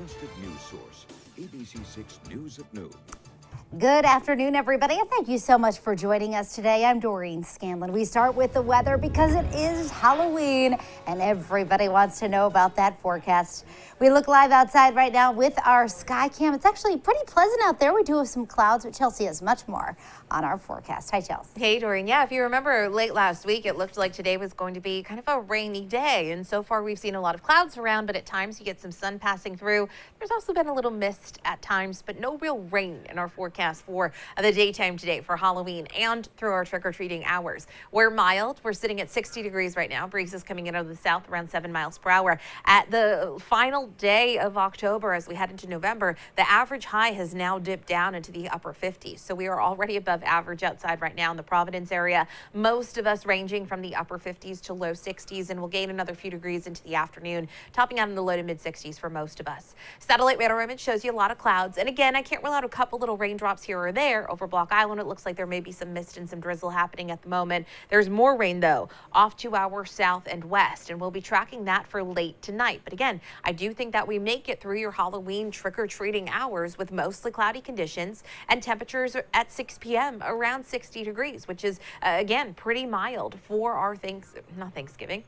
trusted news source, ABC6 News at Noon. Good afternoon, everybody, and thank you so much for joining us today. I'm Doreen Scanlon. We start with the weather because it is Halloween, and everybody wants to know about that forecast. We look live outside right now with our sky cam. It's actually pretty pleasant out there. We do have some clouds, but Chelsea has much more on our forecast. Hi, Chelsea. Hey, Doreen. Yeah, if you remember late last week, it looked like today was going to be kind of a rainy day. And so far, we've seen a lot of clouds around, but at times you get some sun passing through. There's also been a little mist at times, but no real rain in our forecast for the daytime today for Halloween and through our trick-or-treating hours. We're mild. We're sitting at 60 degrees right now. Breeze is coming in out of the south around 7 miles per hour. At the final day of October, as we head into November, the average high has now dipped down into the upper 50s. So we are already above average outside right now in the Providence area. Most of us ranging from the upper 50s to low 60s, and we'll gain another few degrees into the afternoon, topping out in the low to mid 60s for most of us. Satellite radar image shows you a lot of clouds. And again, I can't rule out a couple little raindrops here or there. Over Block Island, it looks like there may be some mist and some drizzle happening at the moment. There's more rain, though, off to our south and west, and we'll be tracking that for late tonight. But again, I do think that we make it through your Halloween trick-or-treating hours with mostly cloudy conditions and temperatures at 6 p.m. around 60 degrees, which is, again, pretty mild for our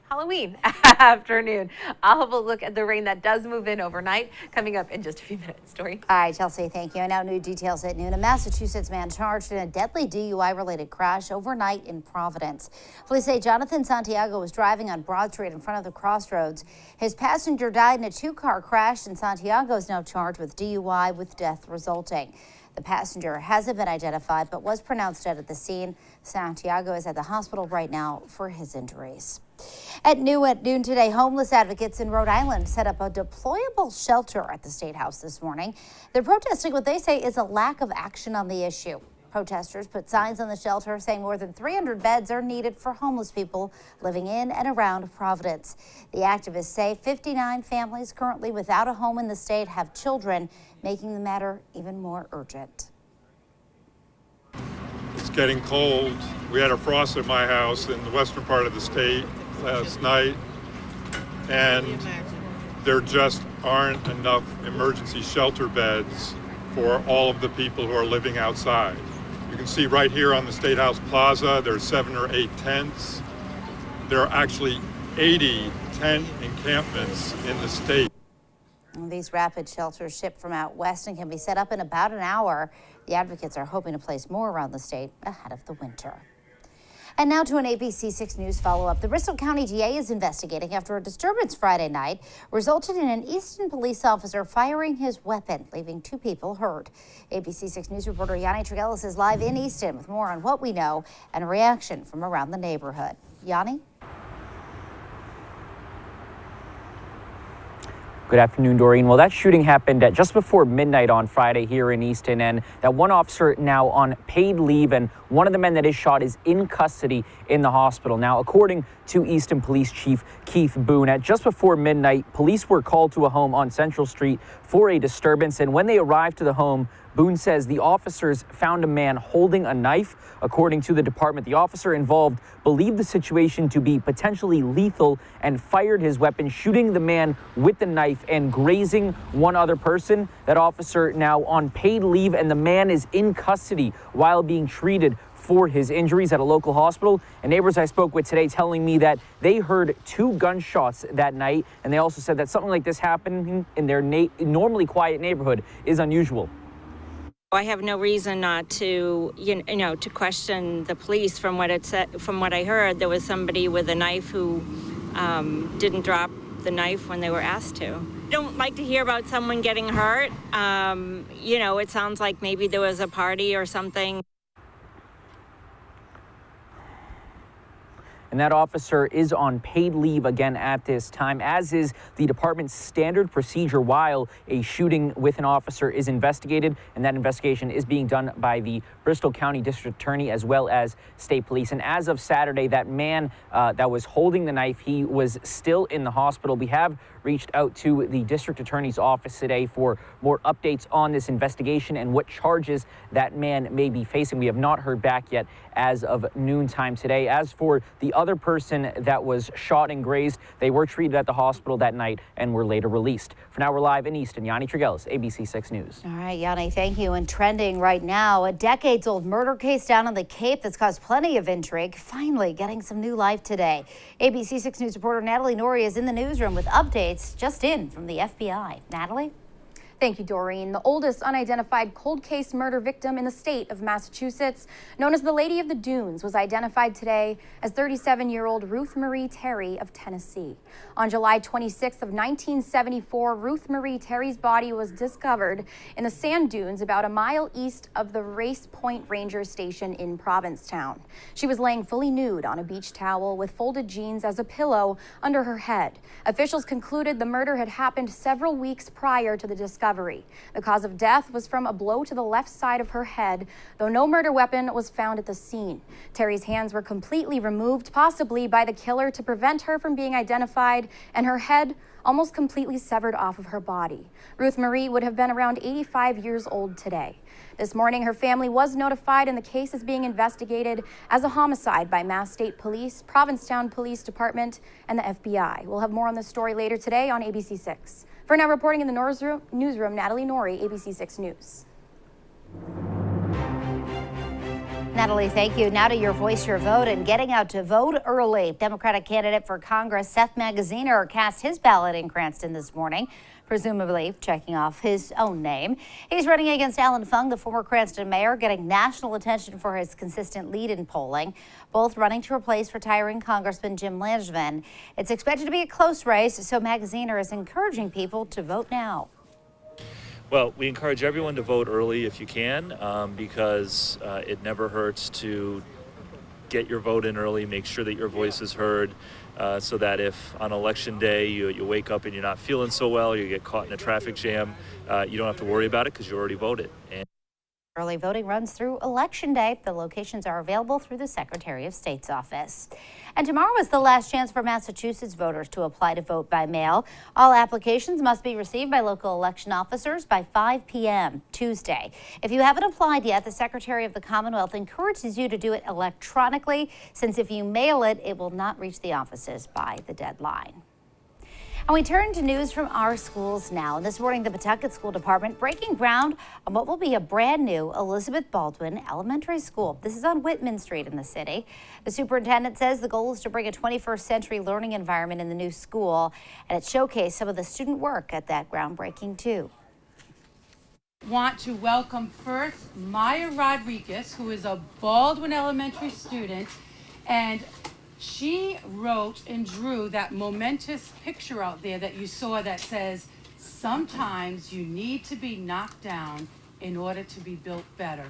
Halloween afternoon. I'll have a look at the rain that does move in overnight coming up in just a few minutes. Doreen. All right, Chelsea, thank you. And now new details at noon. A Massachusetts man charged in a deadly DUI-related crash overnight in Providence. Police say Jonathan Santiago was driving on Broad Street in front of the crossroads. His passenger died in a two-car crash, and Santiago is now charged with DUI with death resulting. The passenger hasn't been identified but was pronounced dead at the scene. Santiago is at the hospital right now for his injuries. At noon today, homeless advocates in Rhode Island set up a deployable shelter at the State House this morning. They're protesting what they say is a lack of action on the issue. Protesters put signs on the shelter saying more than 300 beds are needed for homeless people living in and around Providence. The activists say 59 families currently without a home in the state have children, making the matter even more urgent. It's getting cold. We had a frost at my house in the western part of the state last night, and there just aren't enough emergency shelter beds for all of the people who are living outside. You can see right here on the State House Plaza, there's 7 or 8 tents. There are actually 80 tent encampments in the state. These rapid shelters ship from out west and can be set up in about an hour. The advocates are hoping to place more around the state ahead of the winter. And now to an ABC6 News follow-up. The Bristol County DA is investigating after a disturbance Friday night resulted in an Easton police officer firing his weapon, leaving 2 people hurt. ABC6 News reporter Yanni Tregellis is live in Easton with more on what we know and a reaction from around the neighborhood. Yanni? Good afternoon, Doreen. Well, that shooting happened at just before midnight on Friday here in Easton, and that one officer now on paid leave, and one of the men that is shot is in custody in the hospital. Now, according to Easton Police Chief Keith Boone, at just before midnight, police were called to a home on Central Street for a disturbance, and when they arrived to the home, Boone says the officers found a man holding a knife. According to the department, the officer involved believed the situation to be potentially lethal and fired his weapon, shooting the man with the knife and grazing one other person. That officer now on paid leave, and the man is in custody while being treated for his injuries at a local hospital. And neighbors I spoke with today telling me that they heard 2 gunshots that night, and they also said that something like this happening in their normally quiet neighborhood is unusual. I have no reason not to, to question the police. From what it said, from what I heard, there was somebody with a knife who didn't drop the knife when they were asked to. I don't like to hear about someone getting hurt. It sounds like maybe there was a party or something. And that officer is on paid leave again at this time, as is the department's standard procedure while a shooting with an officer is investigated. And that investigation is being done by the Bristol County District Attorney as well as state police. And as of Saturday, that man that was holding the knife, he was still in the hospital. We have reached out to the district attorney's office today for more updates on this investigation and what charges that man may be facing. We have not heard back yet as of noontime today. As for the other person that was shot and grazed, they were treated at the hospital that night and were later released. For now, we're live in Easton. Yanni Trigelis, ABC6 News. All right, Yanni, thank you. And trending right now, a decades-old murder case down on the Cape that's caused plenty of intrigue, finally getting some new life today. ABC6 News reporter Natalie Norrie is in the newsroom with updates just in from the FBI. Natalie? Thank you, Doreen. The oldest unidentified cold case murder victim in the state of Massachusetts, known as the Lady of the Dunes, was identified today as 37-year-old Ruth Marie Terry of Tennessee. On July 26th of 1974, Ruth Marie Terry's body was discovered in the sand dunes about a mile east of the Race Point Ranger Station in Provincetown. She was laying fully nude on a beach towel with folded jeans as a pillow under her head. Officials concluded the murder had happened several weeks prior to the discovery. The cause of death was from a blow to the left side of her head, though no murder weapon was found at the scene. Terry's hands were completely removed, possibly by the killer to prevent her from being identified, and her head almost completely severed off of her body. Ruth Marie would have been around 85 years old today. This morning, her family was notified and the case is being investigated as a homicide by Mass State Police, Provincetown Police Department, and the FBI. We'll have more on this story later today on ABC6. For now, reporting in the newsroom, Natalie Norrie, ABC6 News. Natalie, thank you. Now to your voice, your vote, and getting out to vote early. Democratic candidate for Congress Seth Magaziner cast his ballot in Cranston this morning, presumably checking off his own name. He's running against Alan Fung, the former Cranston mayor, getting national attention for his consistent lead in polling, both running to replace retiring Congressman Jim Langevin. It's expected to be a close race, so Magaziner is encouraging people to vote now. Well, we encourage everyone to vote early if you can, because it never hurts to get your vote in early, make sure that your voice is heard, so that if on election day you wake up and you're not feeling so well, you get caught in a traffic jam, you don't have to worry about it because you already voted. Early voting runs through Election Day. The locations are available through the Secretary of State's office. And tomorrow is the last chance for Massachusetts voters to apply to vote by mail. All applications must be received by local election officers by 5 p.m. Tuesday. If you haven't applied yet, the Secretary of the Commonwealth encourages you to do it electronically, since if you mail it, it will not reach the offices by the deadline. And we turn to news from our schools now. This morning, the Pawtucket School Department breaking ground on what will be a brand new Elizabeth Baldwin Elementary School. This is on Whitman Street in the city. The superintendent says the goal is to bring a 21st century learning environment in the new school, and it showcased some of the student work at that groundbreaking too. Want to welcome first Maya Rodriguez, who is a Baldwin Elementary student, and she wrote and drew that momentous picture out there that you saw that says, sometimes you need to be knocked down in order to be built better.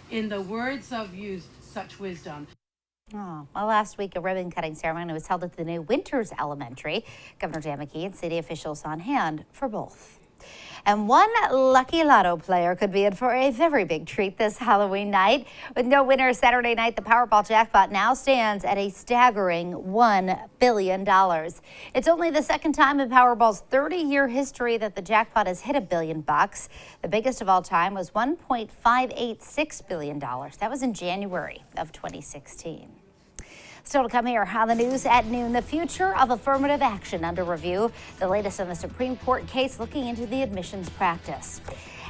In the words of such wisdom. Oh, well, last week, a ribbon-cutting ceremony was held at the new Winters Elementary. Governor Dan McKee and city officials on hand for both. And one lucky lotto player could be in for a very big treat this Halloween night. With no winner Saturday night, the Powerball jackpot now stands at a staggering $1 billion. It's only the second time in Powerball's 30-year history that the jackpot has hit $1 billion. The biggest of all time was $1.586 billion. That was in January of 2016. Still to come here on the news at noon, the future of affirmative action under review. The latest on the Supreme Court case looking into the admissions practice.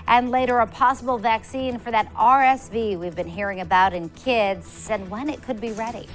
And later, a possible vaccine for that RSV we've been hearing about in kids and when it could be ready.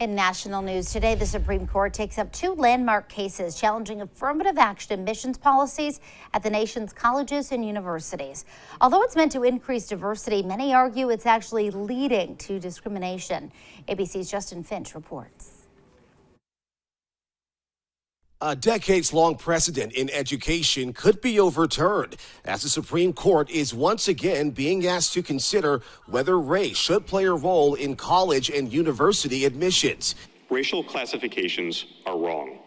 In national news today, the Supreme Court takes up two landmark cases challenging affirmative action admissions policies at the nation's colleges and universities. Although it's meant to increase diversity, many argue it's actually leading to discrimination. ABC's Justin Finch reports. A decades-long precedent in education could be overturned as the Supreme Court is once again being asked to consider whether race should play a role in college and university admissions. Racial classifications are wrong.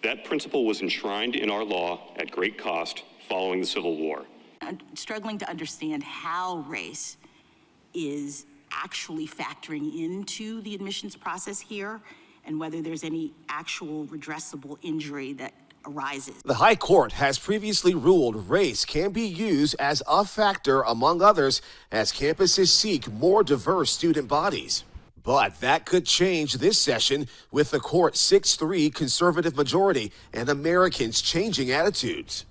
That principle was enshrined in our law at great cost following the Civil War. I'm struggling to understand how race is actually factoring into the admissions process here, and whether there's any actual redressable injury that arises. The High Court has previously ruled race can be used as a factor, among others, as campuses seek more diverse student bodies. But that could change this session with the court's 6-3 conservative majority and Americans changing attitudes.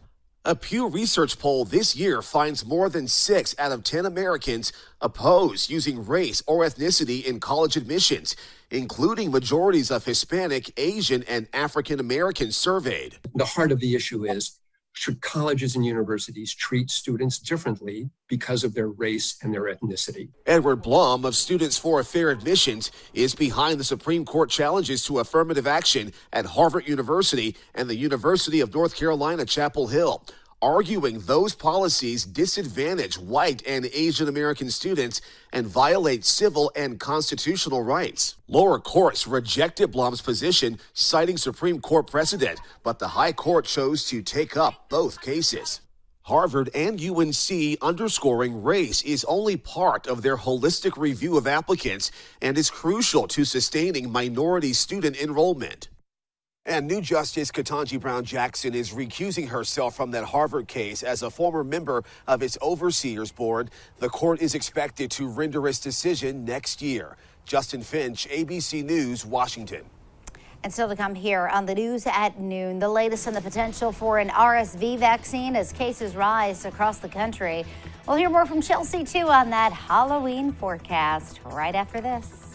A Pew Research poll this year finds more than 6 out of 10 Americans oppose using race or ethnicity in college admissions, including majorities of Hispanic, Asian, and African Americans surveyed. The heart of the issue is, should colleges and universities treat students differently because of their race and their ethnicity? Edward Blum of Students for Fair Admissions is behind the Supreme Court challenges to affirmative action at Harvard University and the University of North Carolina, Chapel Hill, arguing those policies disadvantage white and Asian American students and violate civil and constitutional rights. Lower courts rejected Blum's position, citing Supreme Court precedent, but the High Court chose to take up both cases. Harvard and UNC underscoring race is only part of their holistic review of applicants and is crucial to sustaining minority student enrollment. And new Justice Ketanji Brown Jackson is recusing herself from that Harvard case as a former member of its overseers board. The court is expected to render its decision next year. Justin Finch, ABC News, Washington. And still to come here on the news at noon, the latest on the potential for an RSV vaccine as cases rise across the country. We'll hear more from Chelsea, too, on that Halloween forecast right after this.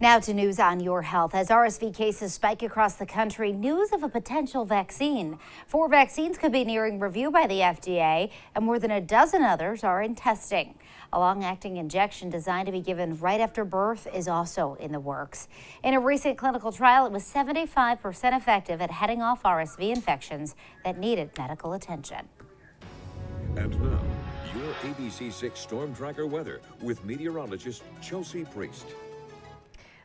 Now to news on your health. As RSV cases spike across the country, news of a potential vaccine. 4 vaccines could be nearing review by the FDA, and more than a dozen others are in testing. A long-acting injection designed to be given right after birth is also in the works. In a recent clinical trial, it was 75% effective at heading off RSV infections that needed medical attention. And now, your ABC6 Storm Tracker weather with meteorologist Chelsea Priest.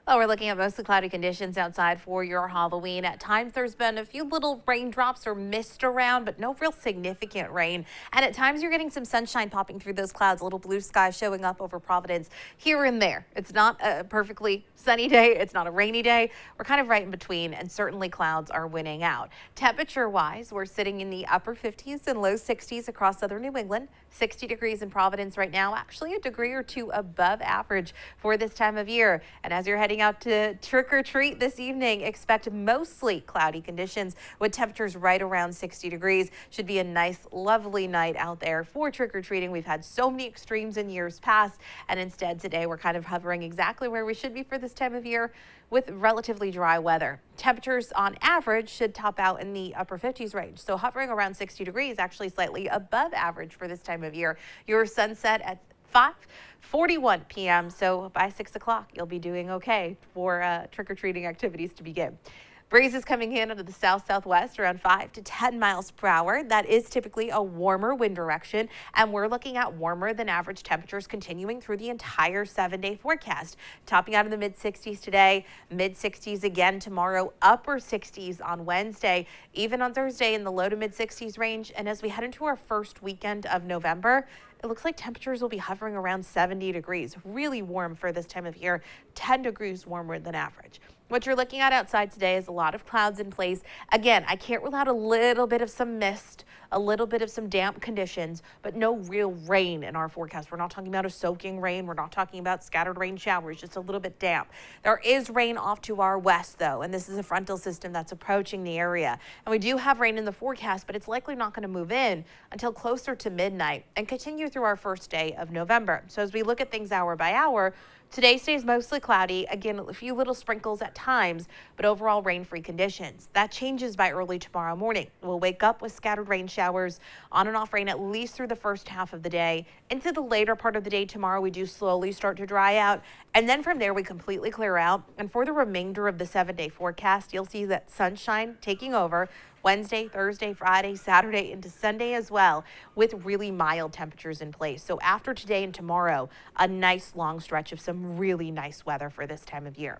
Well, we're looking at mostly cloudy conditions outside for your Halloween. At times, there's been a few little raindrops or mist around, but no real significant rain. And at times, you're getting some sunshine popping through those clouds, a little blue sky showing up over Providence here and there. It's not a perfectly sunny day. It's not a rainy day. We're kind of right in between, and certainly clouds are winning out. Temperature-wise, we're sitting in the upper 50s and low 60s across southern New England. 60 degrees in Providence right now, actually a degree or two above average for this time of year. And as you're heading out to trick or treat this evening, expect mostly cloudy conditions with temperatures right around 60 degrees. Should be a nice, lovely night out there for trick or treating. We've had so many extremes in years past, and instead today we're kind of hovering exactly where we should be for this time of year with relatively dry weather. Temperatures on average should top out in the upper 50s range. So hovering around 60 degrees, actually slightly above average for this time of year. Your sunset at 5:41 p.m. So by 6 o'clock, you'll be doing okay for trick-or-treating activities to begin. Breezes coming in out of the south-southwest around 5 to 10 miles per hour. That is typically a warmer wind direction, and we're looking at warmer than average temperatures continuing through the entire 7-day forecast. Topping out in the mid-60s today, mid-60s again tomorrow, upper 60s on Wednesday, even on Thursday in the low to mid-60s range. And as we head into our first weekend of November, it looks like temperatures will be hovering around 70 degrees. Really warm for this time of year, 10 degrees warmer than average. What you're looking at outside today is a lot of clouds in place. Again, I can't rule out a little bit of some mist, a little bit of some damp conditions, but no real rain in our forecast. We're not talking about a soaking rain. We're not talking about scattered rain showers, just a little bit damp. There is rain off to our west, though, and this is a frontal system that's approaching the area. And we do have rain in the forecast, but it's likely not going to move in until closer to midnight and continue through our first day of November. So as we look at things hour by hour, today stays mostly cloudy. Again, a few little sprinkles at times, but overall rain-free conditions. That changes by early tomorrow morning. We'll wake up with scattered rain showers, on and off rain at least through the first half of the day. Into the later part of the day tomorrow, we do slowly start to dry out. And then from there, we completely clear out. And for the remainder of the 7-day forecast, you'll see that sunshine taking over Wednesday, Thursday, Friday, Saturday, into Sunday as well, with really mild temperatures in place. So after today and tomorrow, a nice long stretch of some really nice weather for this time of year.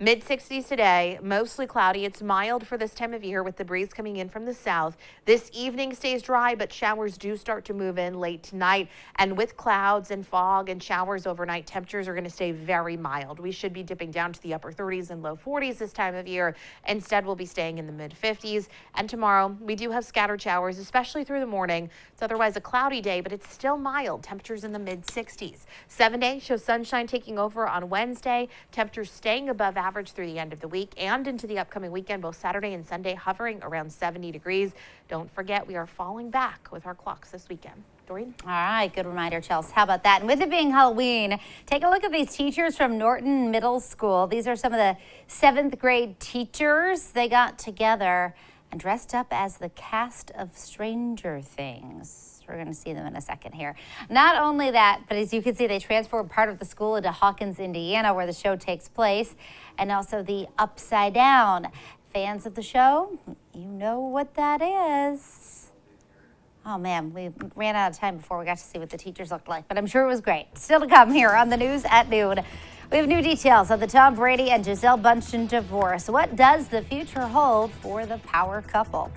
Mid-60s today, mostly cloudy. It's mild for this time of year with the breeze coming in from the south. This evening stays dry, but showers do start to move in late tonight. And with clouds and fog and showers overnight, temperatures are going to stay very mild. We should be dipping down to the upper 30s and low 40s this time of year. Instead, we'll be staying in the mid-50s. And tomorrow, we do have scattered showers, especially through the morning. It's otherwise a cloudy day, but it's still mild. Temperatures in the mid-60s. 7-day shows sunshine taking over on Wednesday. Temperatures staying above average through the end of the week and into the upcoming weekend, both Saturday and Sunday, hovering around 70 degrees. Don't forget, we are falling back with our clocks this weekend. Doreen? All right, good reminder, Chelsea. How about that? And with it being Halloween, take a look at these teachers from Norton Middle School. These are some of the 7th grade teachers. They got together and dressed up as the cast of Stranger Things. We're going to see them in a second here. Not only that, but as you can see, they transformed part of the school into Hawkins, Indiana, where the show takes place, and also the Upside Down. Fans of the show, you know what that is. Oh, man, we ran out of time before we got to see what the teachers looked like, but I'm sure it was great. Still to come here on the news at noon. We have new details on the Tom Brady and Gisele Bündchen divorce. What does the future hold for the power couple?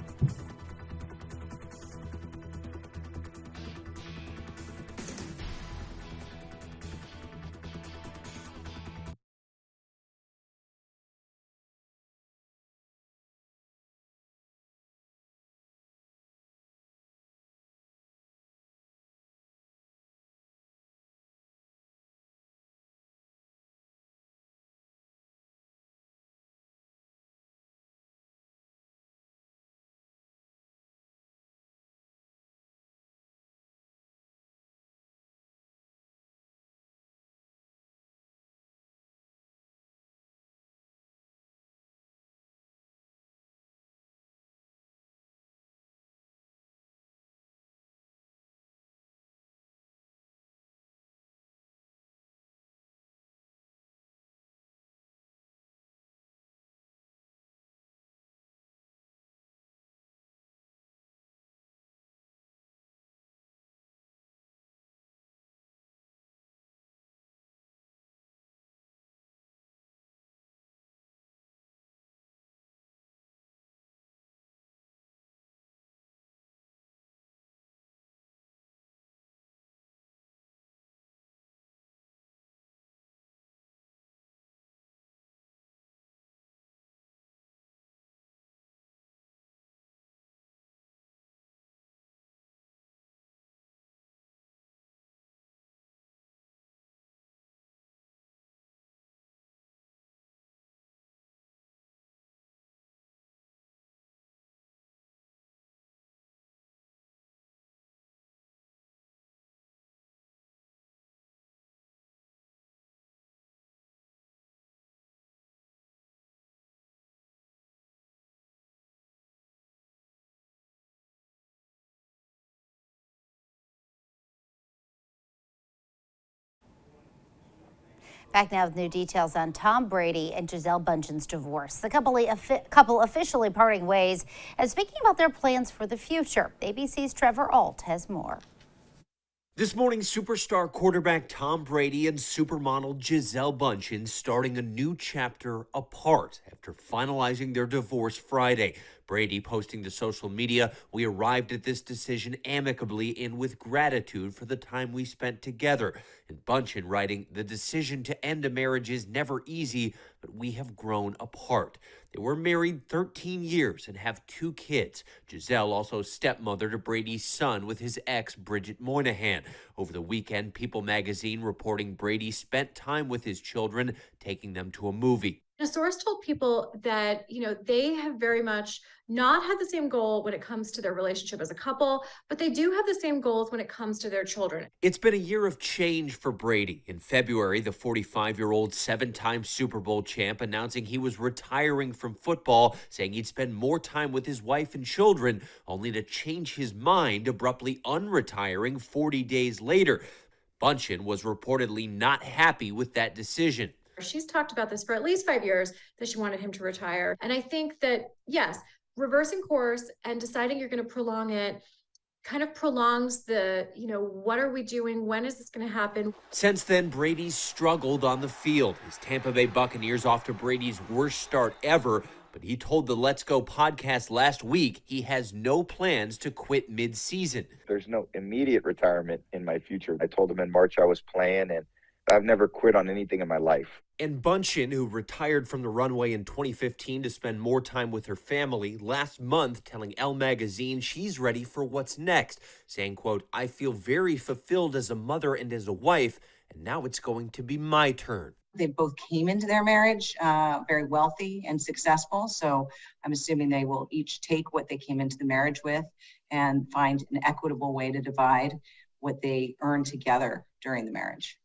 Back now with new details on Tom Brady and Gisele Bündchen's divorce. The couple officially parting ways and speaking about their plans for the future. ABC's Trevor Ault has more. This morning, superstar quarterback Tom Brady and supermodel Gisele Bündchen starting a new chapter apart after finalizing their divorce Friday. Brady posting to social media, "We arrived at this decision amicably and with gratitude for the time we spent together." And Bündchen writing, "The decision to end a marriage is never easy, but we have grown apart." They were married 13 years and have 2 kids. Gisele also stepmother to Brady's son with his ex, Bridget Moynihan. Over the weekend, People magazine reporting Brady spent time with his children, taking them to a movie. A source told People that, they have very much not had the same goal when it comes to their relationship as a couple, but they do have the same goals when it comes to their children. It's been a year of change for Brady. In February, the 45-year-old 7-time Super Bowl champ announcing he was retiring from football, saying he'd spend more time with his wife and children, only to change his mind, abruptly unretiring 40 days later. Bündchen was reportedly not happy with that decision. She's talked about this for at least 5 years, that she wanted him to retire. And I think that, yes, reversing course and deciding you're going to prolong it kind of prolongs the, what are we doing? When is this going to happen? Since then, Brady's struggled on the field. His Tampa Bay Buccaneers off to Brady's worst start ever. But he told the Let's Go podcast last week he has no plans to quit mid-season. There's no immediate retirement in my future. I told him in March I was playing, and I've never quit on anything in my life. And Bündchen, who retired from the runway in 2015 to spend more time with her family, last month telling Elle magazine she's ready for what's next, saying, quote, "I feel very fulfilled as a mother and as a wife, and now it's going to be my turn." They both came into their marriage very wealthy and successful, so I'm assuming they will each take what they came into the marriage with and find an equitable way to divide what they earned together during the marriage.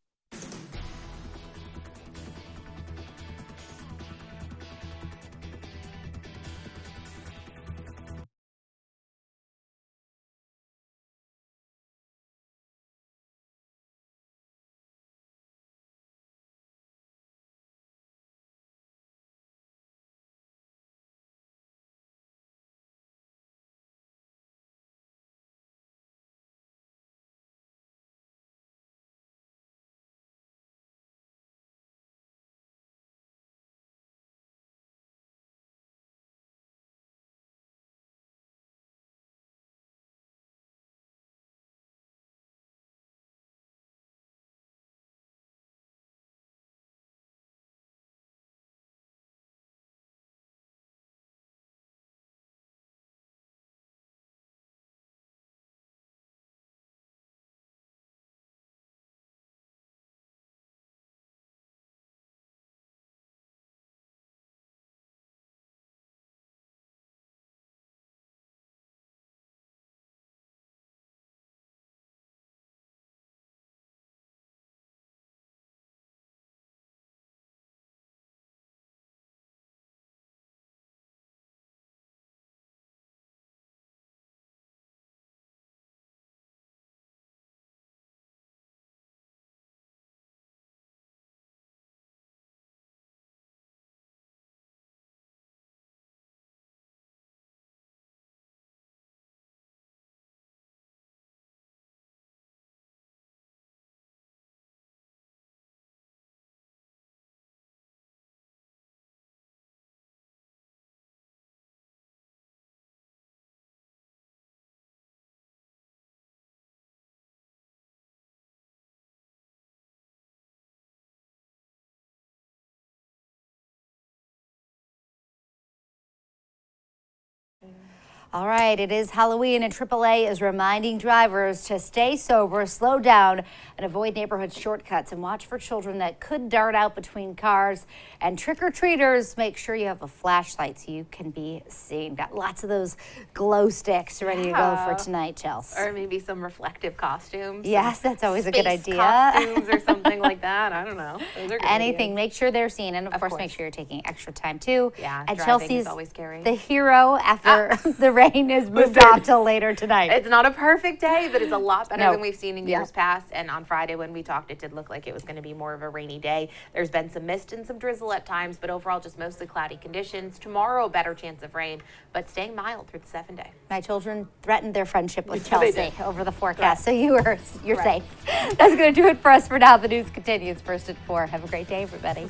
All right, it is Halloween and AAA is reminding drivers to stay sober, slow down, and avoid neighborhood shortcuts and watch for children that could dart out between cars. And trick-or-treaters, make sure you have a flashlight so you can be seen. Got lots of those glow sticks ready to go for tonight, Chelsea. Or maybe some reflective costumes. Yes, that's always a good idea. Costumes or something like that. I don't know. Those are good Anything, ideas. make sure they're seen. And of course, make sure you're taking extra time too. Yeah, and driving Chelsea's is always scary. the hero after the rain is moved off till later tonight. It's not a perfect day, but it's a lot better than we've seen in years Yeah. past. And on Friday when we talked, it did look like it was going to be more of a rainy day. There's been some mist and some drizzle at times, but overall just mostly cloudy conditions. Tomorrow, a better chance of rain, but staying mild through the 7-day. My children threatened their friendship with They Chelsea did. over the forecast, so you're Right. safe. That's going to do it for us for now. The news continues first at 4. Have a great day, everybody.